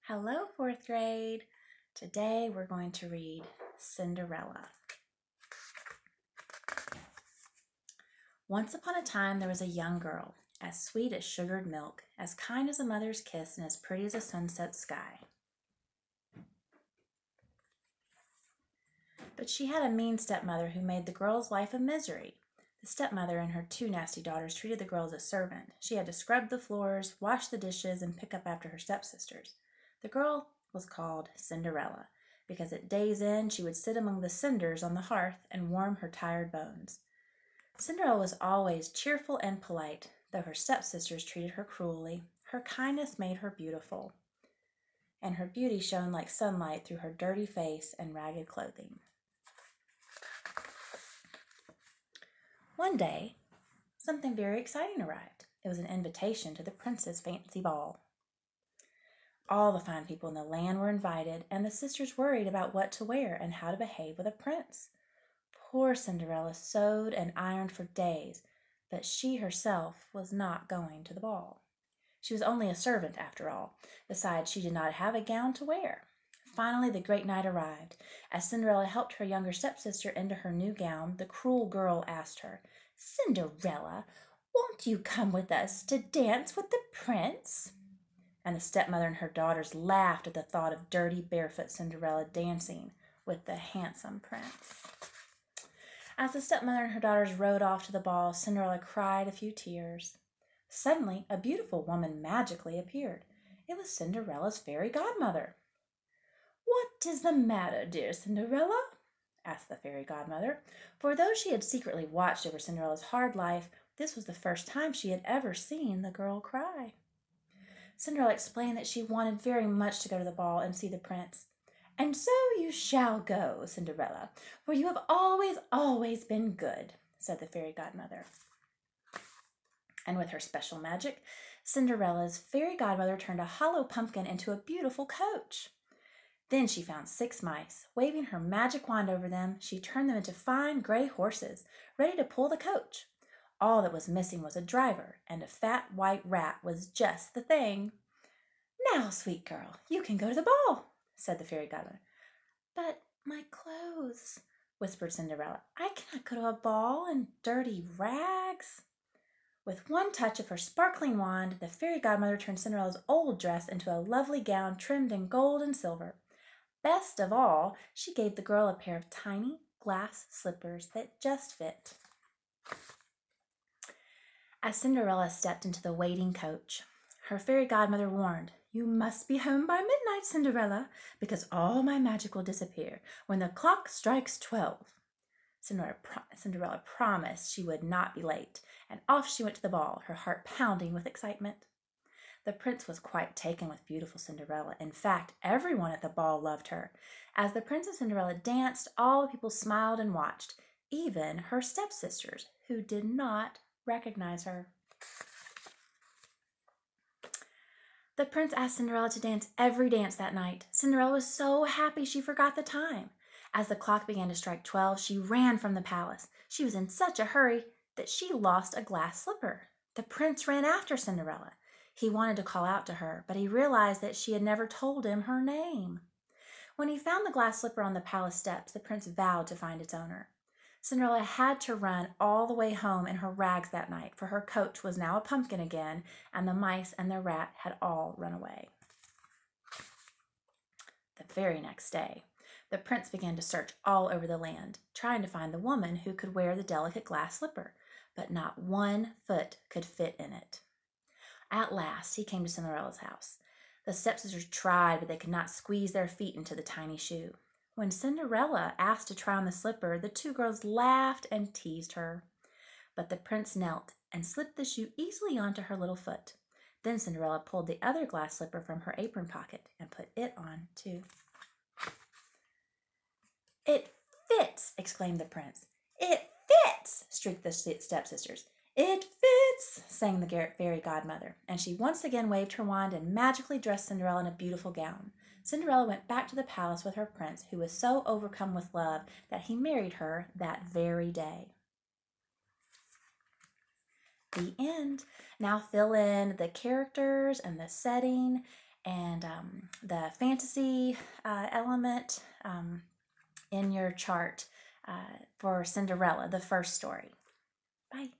Hello, fourth grade. Today we're going to read Cinderella. Once upon a time there was a young girl, as sweet as sugared milk, as kind as a mother's kiss, and as pretty as a sunset sky. But she had a mean stepmother who made the girl's life a misery. The stepmother and her two nasty daughters treated the girl as a servant. She had to scrub the floors, wash the dishes, and pick up after her stepsisters. The girl was called Cinderella, because at day's end she would sit among the cinders on the hearth and warm her tired bones. Cinderella was always cheerful and polite, though her stepsisters treated her cruelly. Her kindness made her beautiful, and her beauty shone like sunlight through her dirty face and ragged clothing. One day, something very exciting arrived. It was an invitation to the prince's fancy ball. All the fine people in the land were invited, and the sisters worried about what to wear and how to behave with a prince. Poor Cinderella sewed and ironed for days, but she herself was not going to the ball. She was only a servant, after all. Besides, she did not have a gown to wear. Finally, the great night arrived. As Cinderella helped her younger stepsister into her new gown, the cruel girl asked her, "Cinderella, won't you come with us to dance with the prince?" And the stepmother and her daughters laughed at the thought of dirty, barefoot Cinderella dancing with the handsome prince. As the stepmother and her daughters rode off to the ball, Cinderella cried a few tears. Suddenly, a beautiful woman magically appeared. It was Cinderella's fairy godmother. "What is the matter, dear Cinderella?" asked the fairy godmother, for though she had secretly watched over Cinderella's hard life, this was the first time she had ever seen the girl cry. Cinderella explained that she wanted very much to go to the ball and see the prince. "And so you shall go, Cinderella, for you have always been good," said the fairy godmother. And with her special magic, Cinderella's fairy godmother turned a hollow pumpkin into a beautiful coach. Then she found 6 mice. Waving her magic wand over them, she turned them into fine gray horses, ready to pull the coach. All that was missing was a driver, and a fat white rat was just the thing. "Now, sweet girl, you can go to the ball," said the fairy godmother. "But my clothes," whispered Cinderella. "I cannot go to a ball in dirty rags." With one touch of her sparkling wand, the fairy godmother turned Cinderella's old dress into a lovely gown trimmed in gold and silver. Best of all, she gave the girl a pair of tiny glass slippers that just fit. As Cinderella stepped into the waiting coach, her fairy godmother warned, "You must be home by midnight, Cinderella, because all my magic will disappear when the clock strikes 12. Cinderella promised she would not be late, and off she went to the ball, her heart pounding with excitement. The prince was quite taken with beautiful Cinderella. In fact, everyone at the ball loved her. As the prince and Cinderella danced, all the people smiled and watched, even her stepsisters, who did not recognize her. The prince asked Cinderella to dance every dance that night. Cinderella was so happy she forgot the time. As the clock began to strike 12, she ran from the palace. She was in such a hurry that she lost a glass slipper. The prince ran after Cinderella. He wanted to call out to her, but he realized that she had never told him her name. When he found the glass slipper on the palace steps, the prince vowed to find its owner. Cinderella had to run all the way home in her rags that night, for her coach was now a pumpkin again, and the mice and the rat had all run away. The very next day, the prince began to search all over the land, trying to find the woman who could wear the delicate glass slipper, but not one foot could fit in it. At last, he came to Cinderella's house. The stepsisters tried, but they could not squeeze their feet into the tiny shoe. When Cinderella asked to try on the slipper, the two girls laughed and teased her. But the prince knelt and slipped the shoe easily onto her little foot. Then Cinderella pulled the other glass slipper from her apron pocket and put it on too. "It fits!" exclaimed the prince. "It fits!" shrieked the stepsisters. "It fits!" sang the fairy godmother, and she once again waved her wand and magically dressed Cinderella in a beautiful gown. Cinderella went back to the palace with her prince, who was so overcome with love that he married her that very day. The end. Now fill in the characters and the setting and the fantasy element in your chart for Cinderella, the first story. Bye.